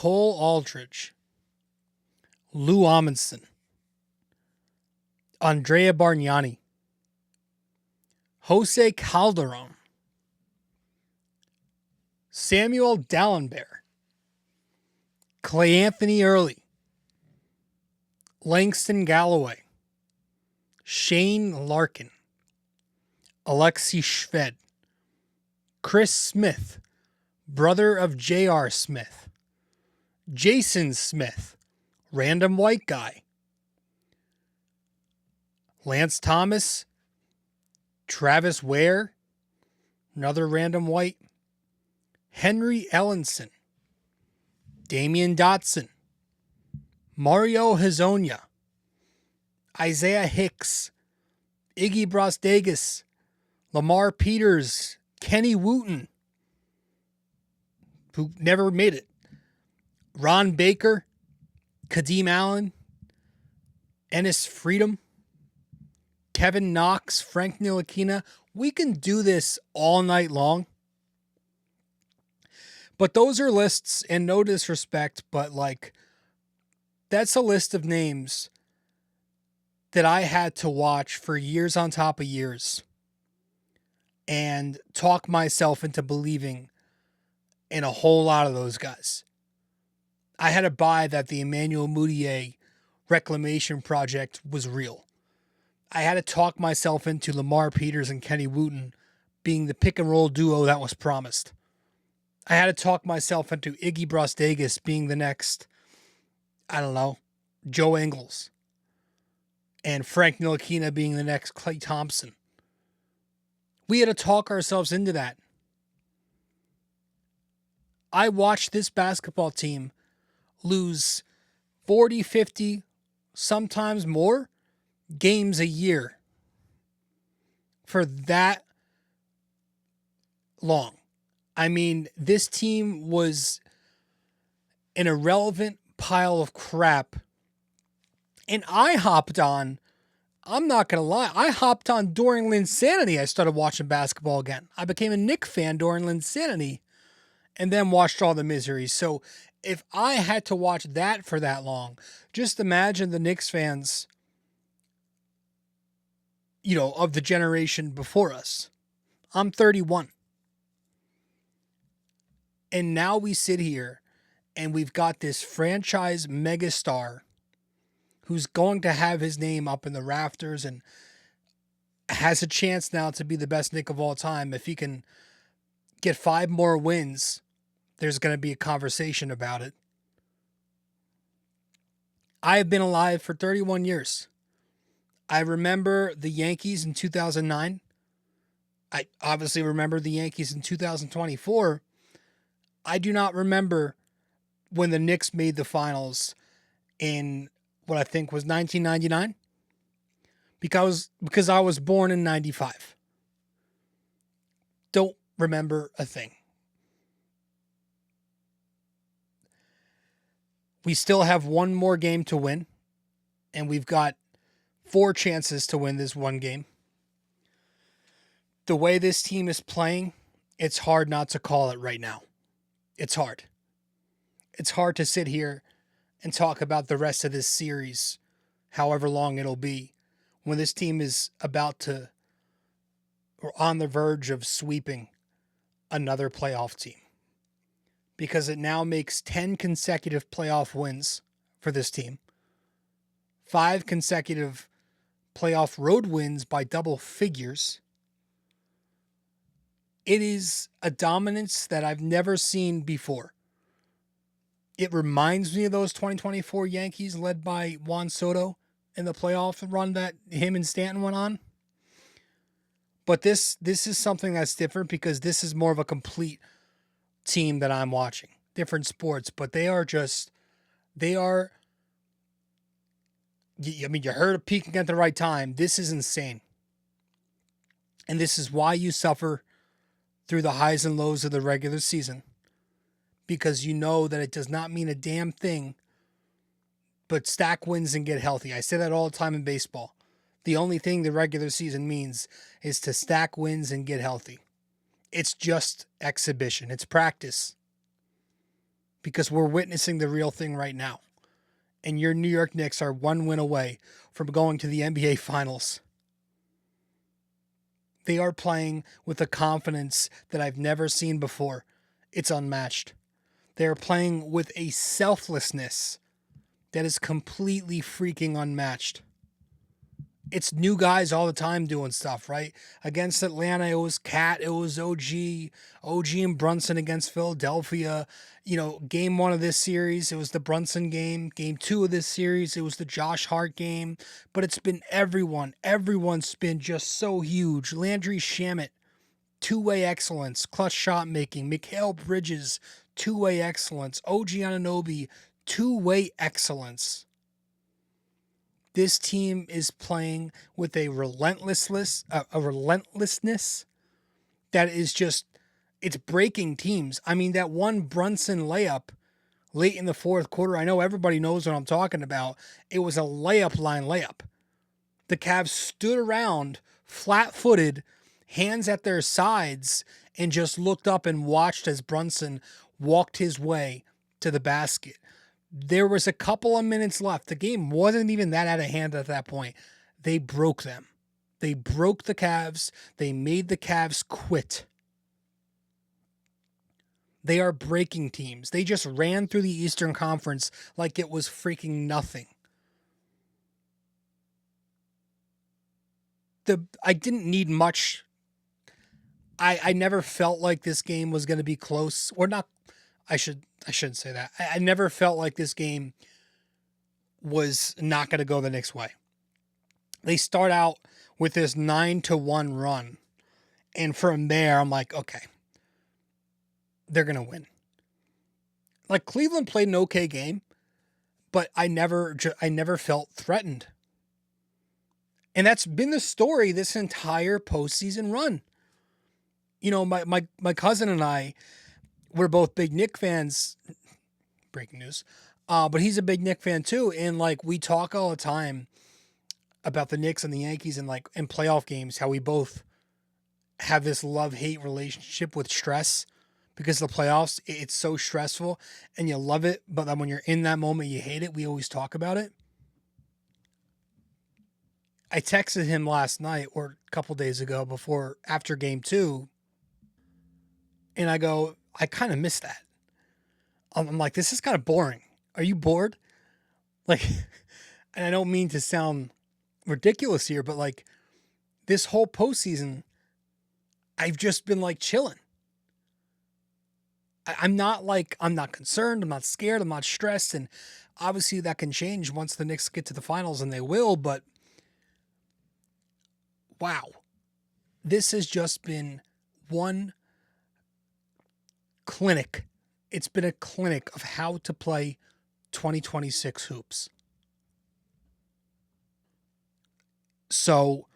Cole Aldridge, Lou Amundsen, Andrea Bargnani, Jose Calderon, Samuel Dallenberg, Clay Anthony Early, Langston Galloway, Shane Larkin, Alexei Shved, Chris Smith, brother of J.R. Smith, Jason Smith, random white guy, Lance Thomas, Travis Ware, another random white, Henry Ellenson, Damian Dotson, Mario Hezonja, Isaiah Hicks, Iggy Brosdegas, Lamar Peters, Kenny Wooten, who never made it, Ron Baker, Kadeem Allen, Ennis Freedom, Kevin Knox, Frank Ntilikina. We can do this all night long. But those are lists, and no disrespect, but like, that's a list of names that I had to watch for years on top of years and talk myself into believing in a whole lot of those guys. I had to buy that the Emmanuel Mudiay reclamation project was real. I had to talk myself into Lamar Peters and Kenny Wooten being the pick and roll duo that was promised. I had to talk myself into Iggy Brosdegas being the next, I don't know, Joe Ingles. And Frank Ntilikina being the next Klay Thompson. We had to talk ourselves into that. I watched this basketball team lose 40, 50, sometimes more games a year for that long. I mean, this team was an irrelevant pile of crap. And I hopped on, I'm not going to lie, I hopped on during Linsanity. I started watching basketball again. I became a Knicks fan during Linsanity and then watched all the misery. So if I had to watch that for that long, just imagine the Knicks fans, you know, of the generation before us. I'm 31. And now we sit here and we've got this franchise megastar who's going to have his name up in the rafters and has a chance now to be the best Knick of all time. If he can get 5 more wins, there's going to be a conversation about it. I have been alive for 31 years. I remember the Yankees in 2009. I obviously remember the Yankees in 2024. I do not remember when the Knicks made the finals in what I think was 1999. Because I was born in 95. Don't remember a thing. We still have one more game to win, and we've got 4 chances to win this one game. The way this team is playing, it's hard not to call it right now. It's hard. It's hard to sit here and talk about the rest of this series, however long it'll be, when this team is about to, or on the verge of sweeping another playoff team. Because it now makes 10 consecutive playoff wins for this team. 5 consecutive playoff road wins by double figures. It is a dominance that I've never seen before. It reminds me of those 2024 Yankees led by Juan Soto in the playoff run that him and Stanton went on. But this is something that's different because this is more of a complete team that I'm watching. Different sports, but you heard of peaking at the right time. This is insane. And this is why you suffer through the highs and lows of the regular season. Because you know that it does not mean a damn thing but stack wins and get healthy. I say that all the time in baseball. The only thing the regular season means is to stack wins and get healthy. It's just exhibition. It's practice. because we're witnessing the real thing right now. And your New York Knicks are one win away from going to the NBA Finals. They are playing with a confidence that I've never seen before. It's unmatched. They are playing with a selflessness that is completely freaking unmatched. It's new guys all the time doing stuff, right? Against Atlanta, it was Cat, it was OG and Brunson against Philadelphia. Game 1 of this series, it was the Brunson game. Game 2 of this series, it was the Josh Hart game. But it's been everyone. Everyone's been just so huge. Landry Shamet, two-way excellence, clutch shot making. Mikal Bridges, two-way excellence. OG Anunoby, two-way excellence. This team is playing with a relentlessness that is just, it's breaking teams. I mean, that one Brunson layup late in the fourth quarter, I know everybody knows what I'm talking about. It was a layup line layup. The Cavs stood around flat-footed, hands at their sides, and just looked up and watched as Brunson walked his way to the basket. There was a couple of minutes left. The game wasn't even that out of hand at that point. They broke them. They broke the Cavs. They made the Cavs quit. They are breaking teams. They just ran through the Eastern Conference like it was freaking nothing. I didn't need much. I never felt like this game was going to be close. Or not. I shouldn't say that. I never felt like this game was not going to go the Knicks' way. They start out with this 9-1 run. And from there, I'm like, okay, they're going to win. Like, Cleveland played an okay game, but I never felt threatened. And that's been the story this entire postseason run. My cousin and I, we're both big Knicks fans. Breaking news. But he's a big Knicks fan too. And we talk all the time about the Knicks and the Yankees and in playoff games, how we both have this love-hate relationship with stress because the playoffs, it's so stressful and you love it. But then when you're in that moment, you hate it. We always talk about it. I texted him last night or a couple days ago after game 2. And I go, I kind of miss that. I'm like, this is kind of boring. Are you bored? And I don't mean to sound ridiculous here, but this whole postseason, I've just been chilling. I'm not concerned. I'm not scared. I'm not stressed. And obviously that can change once the Knicks get to the finals, and they will. But wow, this has just been one clinic. It's been a clinic of how to play 2026 hoops. So,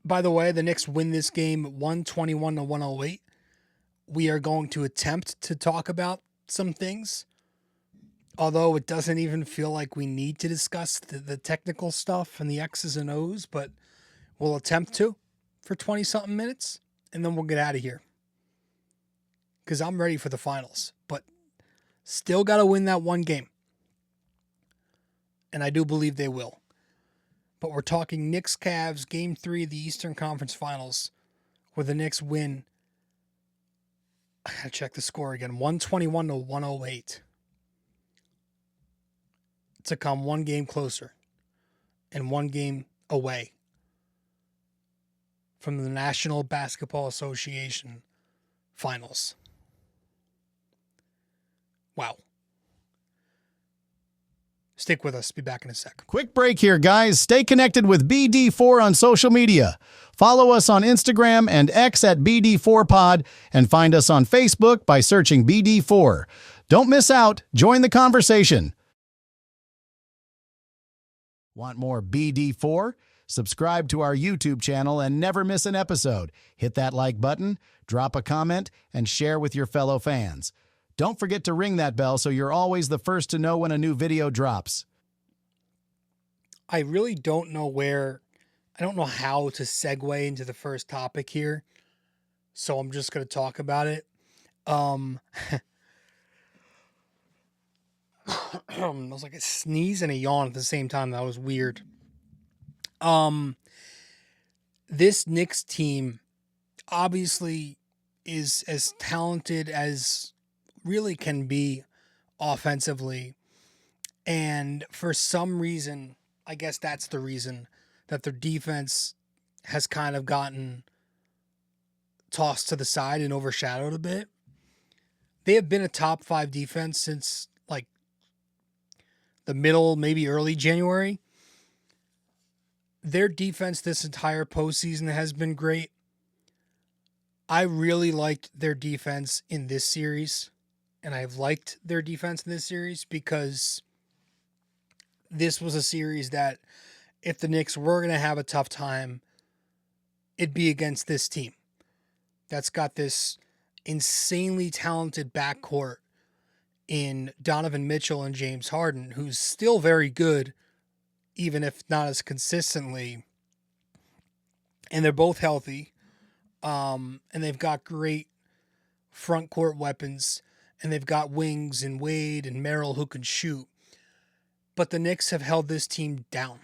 by the way, the Knicks win this game 121-108. We are going to attempt to talk about some things, although it doesn't even feel like we need to discuss the technical stuff and the X's and O's, but we'll attempt to for 20-something minutes, and then we'll get out of here. Because I'm ready for the finals, but still got to win that one game. And I do believe they will. But we're talking Knicks Cavs, game 3 of the Eastern Conference Finals, where the Knicks win. I got to check the score again. 121-108. To come one game closer and one game away from the National Basketball Association Finals. Wow. Stick with us. Be back in a sec. Quick break here, guys. Stay connected with BD4 on social media. Follow us on Instagram and X at BD4Pod, and find us on Facebook by searching BD4. Don't miss out. Join the conversation. Want more BD4? Subscribe to our YouTube channel and never miss an episode. Hit that like button, drop a comment, and share with your fellow fans. Don't forget to ring that bell so you're always the first to know when a new video drops. I really don't know I don't know how to segue into the first topic here, so I'm just going to talk about it. It was like a sneeze and a yawn at the same time. That was weird. Um, this Knicks team obviously is as talented as really can be offensively. And for some reason, I guess that's the reason that their defense has kind of gotten tossed to the side and overshadowed a bit. They have been a top 5 defense since like the middle, maybe early January. Their defense this entire postseason has been great. I really liked their defense in this series, and I've liked their defense in this series because this was a series that if the Knicks were going to have a tough time, it'd be against this team that's got this insanely talented backcourt in Donovan Mitchell and James Harden, who's still very good, even if not as consistently. And they're both healthy. And they've got great front court weapons. And they've got wings and Wade and Merrill who can shoot. But the Knicks have held this team down.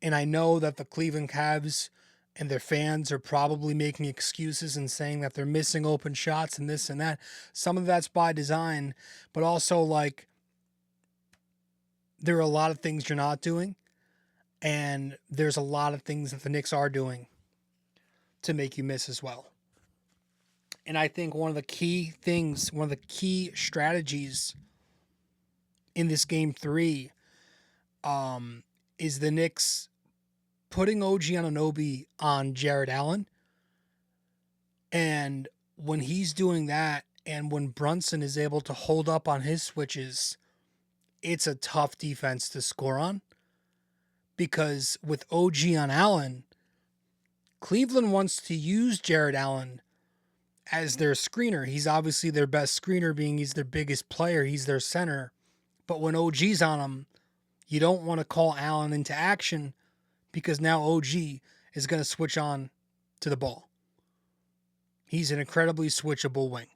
And I know that the Cleveland Cavs and their fans are probably making excuses and saying that they're missing open shots and this and that. Some of that's by design, but also like there are a lot of things you're not doing, and there's a lot of things that the Knicks are doing to make you miss as well. And I think one of the key things, one of the key strategies in this game 3 is the Knicks putting OG Anunoby on Jared Allen. And when he's doing that, and when Brunson is able to hold up on his switches, it's a tough defense to score on. Because with OG on Allen, Cleveland wants to use Jared Allen as their screener. He's obviously their best screener, being he's their biggest player. He's their center. But when OG's on him, you don't want to call Allen into action because now OG is going to switch on to the ball. He's an incredibly switchable wing.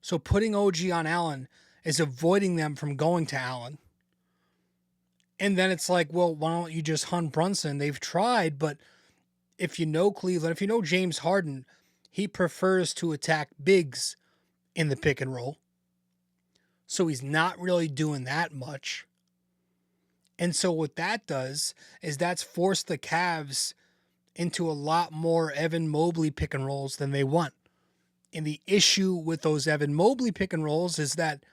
So putting OG on Allen is avoiding them from going to Allen. And then it's like, well, why don't you just hunt Brunson? They've tried, but if you know Cleveland, if you know James Harden, he prefers to attack bigs in the pick and roll. So he's not really doing that much. And so what that does is that's forced the Cavs into a lot more Evan Mobley pick and rolls than they want. And the issue with those Evan Mobley pick and rolls is that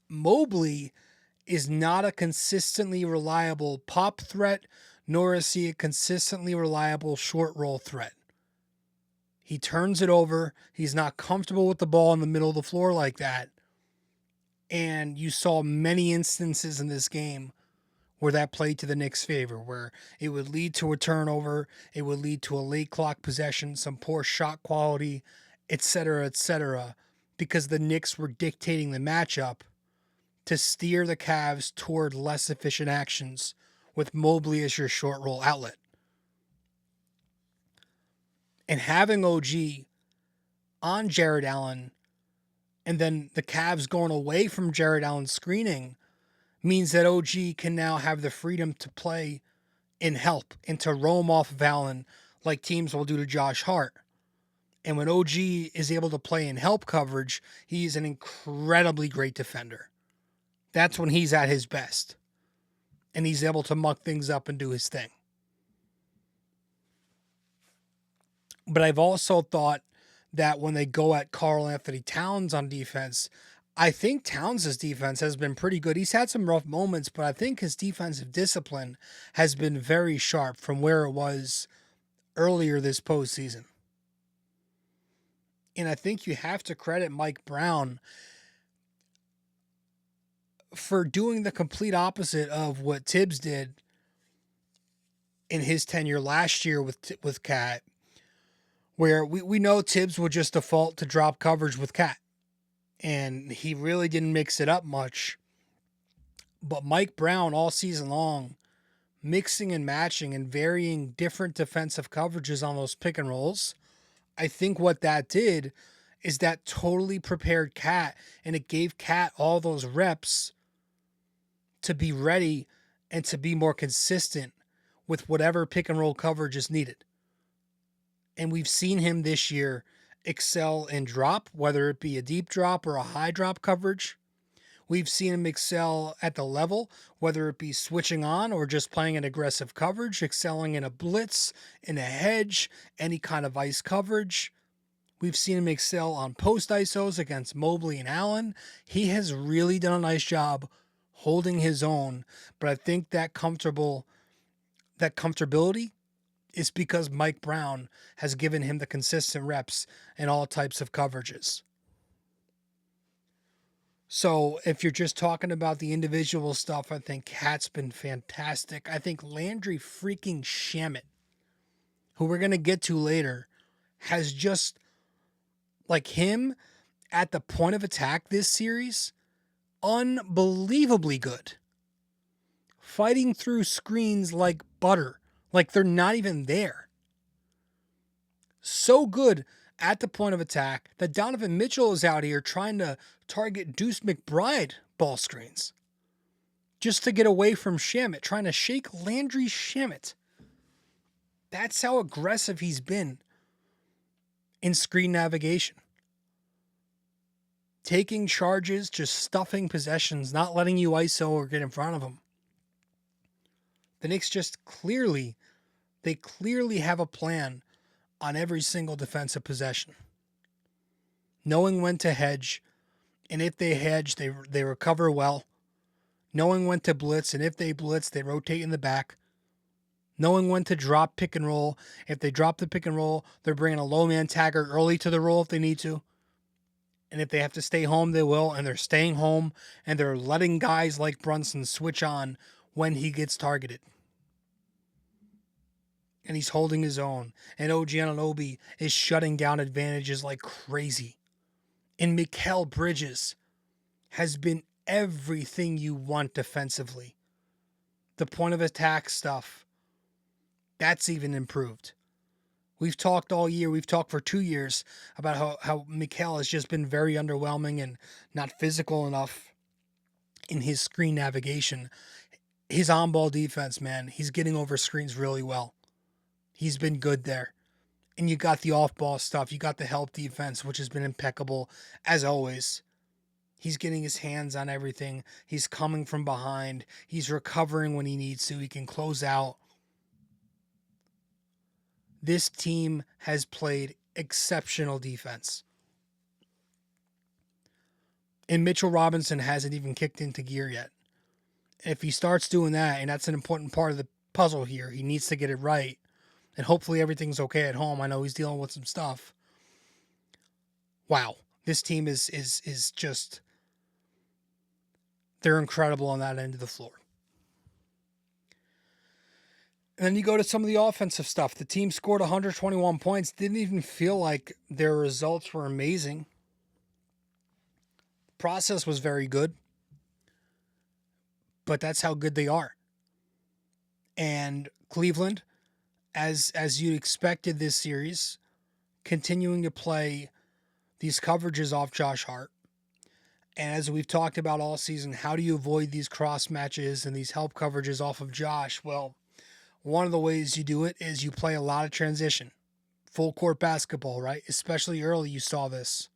Mobley is not a consistently reliable pop threat, nor is he a consistently reliable short roll threat. He turns it over. He's not comfortable with the ball in the middle of the floor like that. And you saw many instances in this game where that played to the Knicks' favor, where it would lead to a turnover, it would lead to a late clock possession, some poor shot quality, etc., because the Knicks were dictating the matchup to steer the Cavs toward less efficient actions with Mobley as your short roll outlet. And having OG on Jared Allen and then the Cavs going away from Jared Allen's screening means that OG can now have the freedom to play in help and to roam off of Allen like teams will do to Josh Hart. And when OG is able to play in help coverage, he's an incredibly great defender. That's when he's at his best. And he's able to muck things up and do his thing. But I've also thought that when they go at Karl Anthony Towns on defense, I think Towns' defense has been pretty good. He's had some rough moments, but I think his defensive discipline has been very sharp from where it was earlier this postseason. And I think you have to credit Mike Brown for doing the complete opposite of what Tibbs did in his tenure last year with Cat, where we know Tibbs would just default to drop coverage with Cat. And he really didn't mix it up much. But Mike Brown all season long, mixing and matching and varying different defensive coverages on those pick and rolls, I think what that did is that totally prepared Cat, and it gave Cat all those reps to be ready and to be more consistent with whatever pick and roll coverage is needed. And we've seen him this year excel in drop, whether it be a deep drop or a high drop coverage. We've seen him excel at the level, whether it be switching on or just playing an aggressive coverage, excelling in a blitz, in a hedge, any kind of ice coverage. We've seen him excel on post ISOs against Mobley and Allen. He has really done a nice job holding his own, but I think that comfortability is because Mike Brown has given him the consistent reps in all types of coverages. So if you're just talking about the individual stuff, I think Hat's been fantastic. I think Landry freaking Shamet, who we're going to get to later, has just, like him at the point of attack this series, unbelievably good. Fighting through screens like butter, like they're not even there. So good at the point of attack that Donovan Mitchell is out here trying to target Deuce McBride ball screens just to get away from Shamet, trying to shake Landry Shamet. That's how aggressive he's been in screen navigation. Taking charges, just stuffing possessions, not letting you ISO or get in front of them. The Knicks just clearly have a plan on every single defensive possession. Knowing when to hedge, and if they hedge, they recover well. Knowing when to blitz, and if they blitz, they rotate in the back. Knowing when to drop pick and roll. If they drop the pick and roll, they're bringing a low man tagger early to the roll if they need to. And if they have to stay home, they will, and they're staying home, and they're letting guys like Brunson switch on when he gets targeted. And he's holding his own. And OG Anunoby is shutting down advantages like crazy. And Mikal Bridges has been everything you want defensively. The point of attack stuff, that's even improved. We've talked all year, we've talked for 2 years about how Mikal has just been very underwhelming and not physical enough in his screen navigation. His on-ball defense, man, he's getting over screens really well. He's been good there. And you got the off-ball stuff. You got the help defense, which has been impeccable, as always. He's getting his hands on everything. He's coming from behind. He's recovering when he needs to. He can close out. This team has played exceptional defense. And Mitchell Robinson hasn't even kicked into gear yet. If he starts doing that, and that's an important part of the puzzle here, he needs to get it right. And hopefully everything's okay at home. I know he's dealing with some stuff. Wow. This team is just, they're incredible on that end of the floor. And then you go to some of the offensive stuff. The team scored 121 points. Didn't even feel like their results were amazing. The process was very good. But that's how good they are. And Cleveland, as you'd expected this series, continuing to play these coverages off Josh Hart. And as we've talked about all season, how do you avoid these cross matches and these help coverages off of Josh? Well, one of the ways you do it is you play a lot of transition. Full court basketball, right? Especially early, you saw this.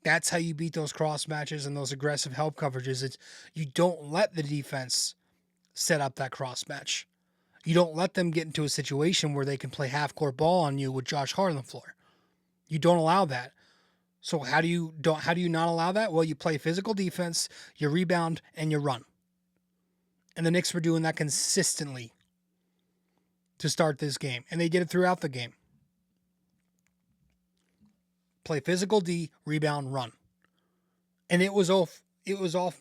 That's how you beat those cross matches and those aggressive help coverages. It's you don't let the defense set up that cross match. You don't let them get into a situation where they can play half court ball on you with Josh Hart on the floor. You don't allow that. So how do you not allow that? Well, you play physical defense, you rebound, and you run. And the Knicks were doing that consistently to start this game. And they did it throughout the game. Play physical D, rebound, run. And it was off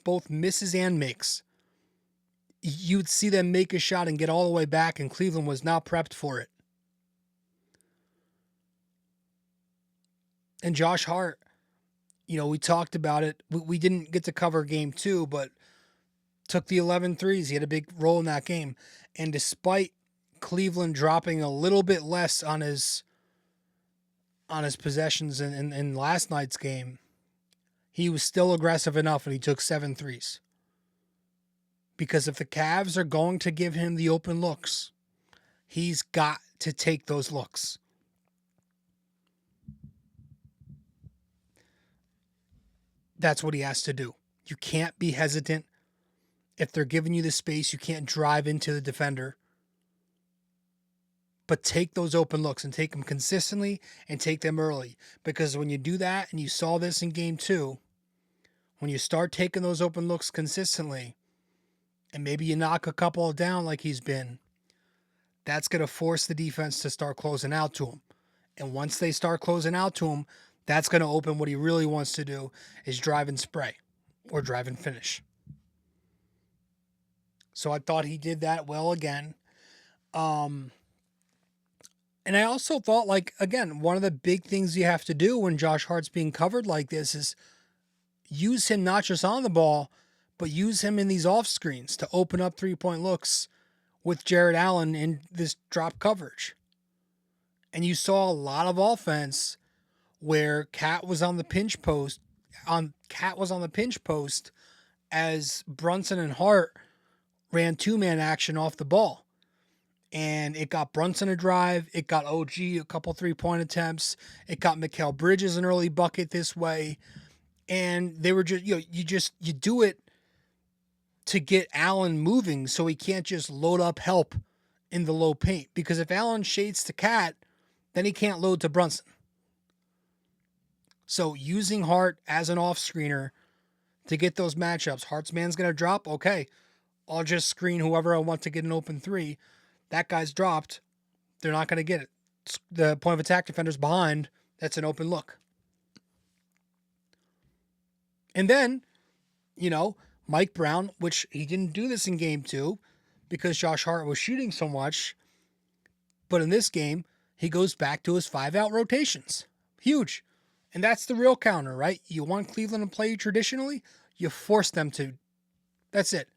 both misses and makes. You'd see them make a shot and get all the way back, and Cleveland was not prepped for it. And Josh Hart, we talked about it. We didn't get to cover game 2, but took the 11 threes. He had a big role in that game. And despite Cleveland dropping a little bit less on his possessions in last night's game, he was still aggressive enough, and he took 7 threes. Because if the Cavs are going to give him the open looks, he's got to take those looks. That's what he has to do. You can't be hesitant. If they're giving you the space, you can't drive into the defender. But take those open looks and take them consistently and take them early. Because when you do that, and you saw this in game 2, when you start taking those open looks consistently, and maybe you knock a couple down like he's been, that's going to force the defense to start closing out to him. And once they start closing out to him, that's going to open what he really wants to do, is drive and spray or drive and finish. So I thought he did that well again. And I also thought, like, again, one of the big things you have to do when Josh Hart's being covered like this is use him not just on the ball, but use him in these off screens to open up 3-point looks with Jared Allen in this drop coverage. And you saw a lot of offense where Cat was on the pinch post as Brunson and Hart ran 2-man action off the ball. And it got Brunson a drive. It got OG a couple 3-point attempts. It got Mikal Bridges an early bucket this way. And they were just, you do it to get Allen moving so he can't just load up help in the low paint. Because if Allen shades to Cat, then he can't load to Brunson. So using Hart as an off screener to get those matchups. Hart's man's going to drop. Okay, I'll just screen whoever I want to get an open 3. That guy's dropped. They're not going to get it. The point of attack defender's behind. That's an open look. And then, Mike Brown, which he didn't do this in game 2 because Josh Hart was shooting so much. But in this game, he goes back to his 5-out rotations. Huge. And that's the real counter, right? You want Cleveland to play traditionally, you force them to. That's it.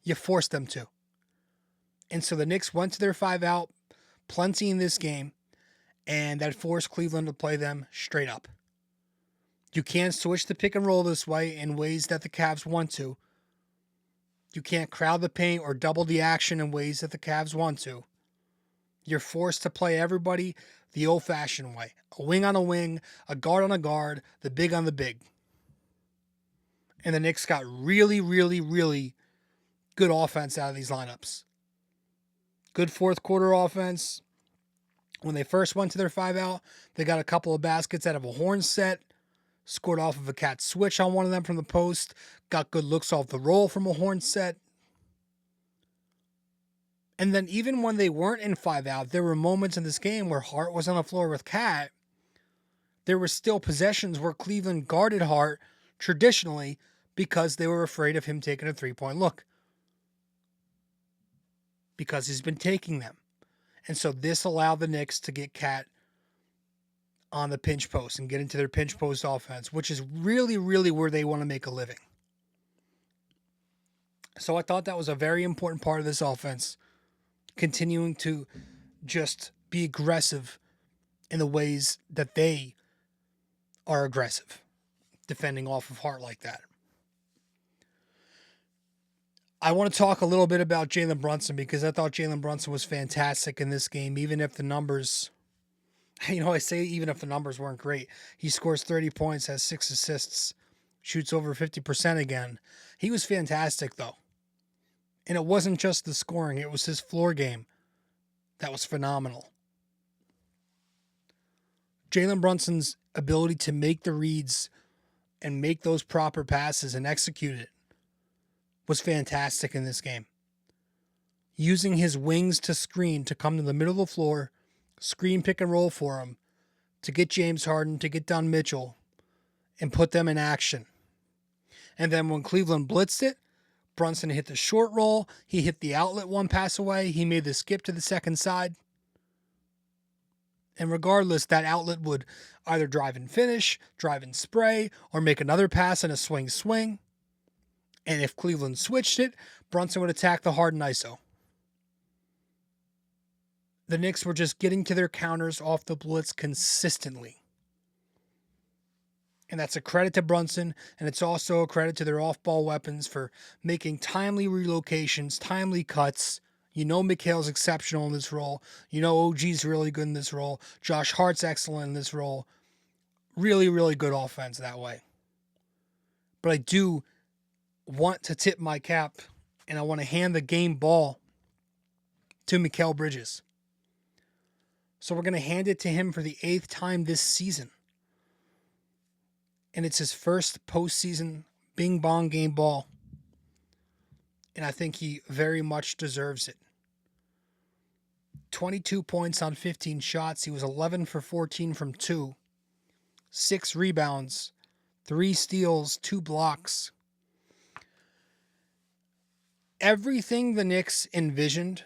You force them to. And so the Knicks went to their 5-out plenty in this game, and that forced Cleveland to play them straight up. You can't switch the pick and roll this way in ways that the Cavs want to. You can't crowd the paint or double the action in ways that the Cavs want to. You're forced to play everybody the old-fashioned way. A wing on a wing, a guard on a guard, the big on the big. And the Knicks got really, really, really good offense out of these lineups. Good fourth quarter offense. When they first went to their 5-out, they got a couple of baskets out of a horn set, scored off of a cat switch on one of them from the post, got good looks off the roll from a horn set. And then even when they weren't in 5-out, there were moments in this game where Hart was on the floor with Cat. There were still possessions where Cleveland guarded Hart traditionally because they were afraid of him taking a 3-point look. Because he's been taking them. And so this allowed the Knicks to get Cat on the pinch post and get into their pinch post offense, which is really, really where they want to make a living. So I thought that was a very important part of this offense, continuing to just be aggressive in the ways that they are aggressive, defending off of Hart like that. I want to talk a little bit about Jalen Brunson because I thought Jalen Brunson was fantastic in this game, even if the numbers, I say even if the numbers weren't great. He scores 30 points, has 6 assists, shoots over 50% again. He was fantastic, though. And it wasn't just the scoring, it was his floor game that was phenomenal. Jalen Brunson's ability to make the reads and make those proper passes and execute it was fantastic in this game. Using his wings to screen, to come to the middle of the floor, screen pick and roll for him, to get James Harden, to get Donovan Mitchell, and put them in action. And then when Cleveland blitzed it, Brunson hit the short roll, he hit the outlet one pass away, he made the skip to the second side. And regardless, that outlet would either drive and finish, drive and spray, or make another pass and a swing. And if Cleveland switched it, Brunson would attack the Harden ISO. The Knicks were just getting to their counters off the blitz consistently. And that's a credit to Brunson, and it's also a credit to their off-ball weapons for making timely relocations, timely cuts. You know Mikal's exceptional in this role. You know OG's really good in this role. Josh Hart's excellent in this role. Really, really good offense that way. But I do want to tip my cap, and I want to hand the game ball to Mikal Bridges. So we're going to hand it to him for the 8th time this season. And it's his first postseason Bing Bong game ball. And I think he very much deserves it. 22 points on 15 shots. He was 11 for 14 from 2. 6 rebounds. 3 steals. 2 blocks. Everything the Knicks envisioned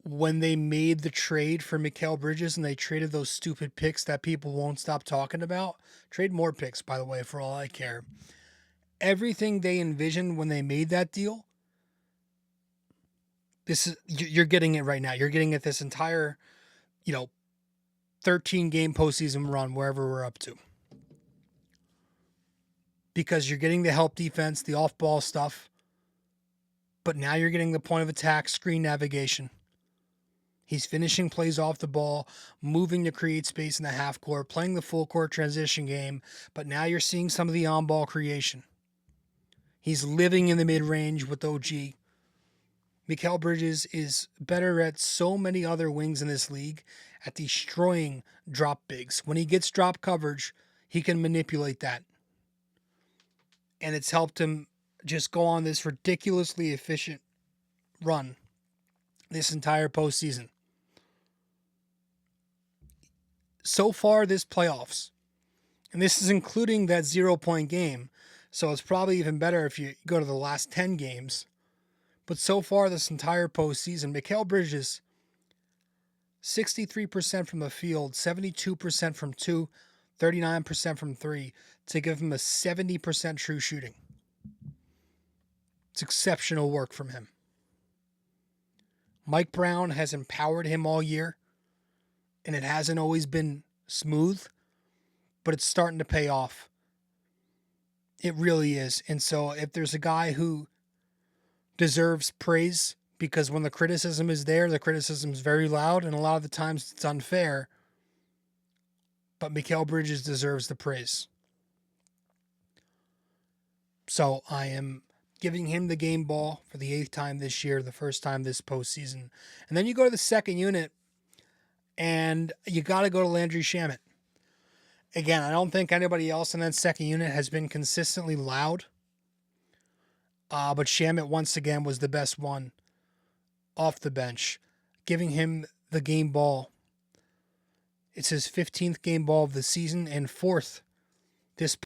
when they made the trade for Mikal Bridges and they traded those stupid picks that people won't stop talking about. Trade more picks, by the way, for all I care. Everything they envisioned when they made that deal, you're getting it right now. You're getting it this entire, 13-game postseason run, wherever we're up to. Because you're getting the help defense, the off-ball stuff, but now you're getting the point of attack, screen navigation. He's finishing plays off the ball, moving to create space in the half court, playing the full court transition game, but now you're seeing some of the on-ball creation. He's living in the mid-range with OG. Mikal Bridges is better at so many other wings in this league at destroying drop bigs. When he gets drop coverage, he can manipulate that. And it's helped him just go on this ridiculously efficient run this entire postseason. So far this playoffs, and this is including that 0-point game, so it's probably even better if you go to the last 10 games. But so far this entire postseason, Mikal Bridges, 63% from the field, 72% from 2, 39% from 3, to give him a 70% true shooting. It's exceptional work from him. Mike Brown has empowered him all year, and it hasn't always been smooth, but it's starting to pay off. It really is. And so if there's a guy who deserves praise, because when the criticism is there, the criticism is very loud, and a lot of the times it's unfair, but Mikal Bridges deserves the praise. So I am giving him the game ball for the 8th time this year, the first time this postseason. And then you go to the second unit, and you got to go to Landry Shamet. Again, I don't think anybody else in that second unit has been consistently loud. But Shamet, once again, was the best one off the bench, giving him the game ball. It's his 15th game ball of the season and 4th this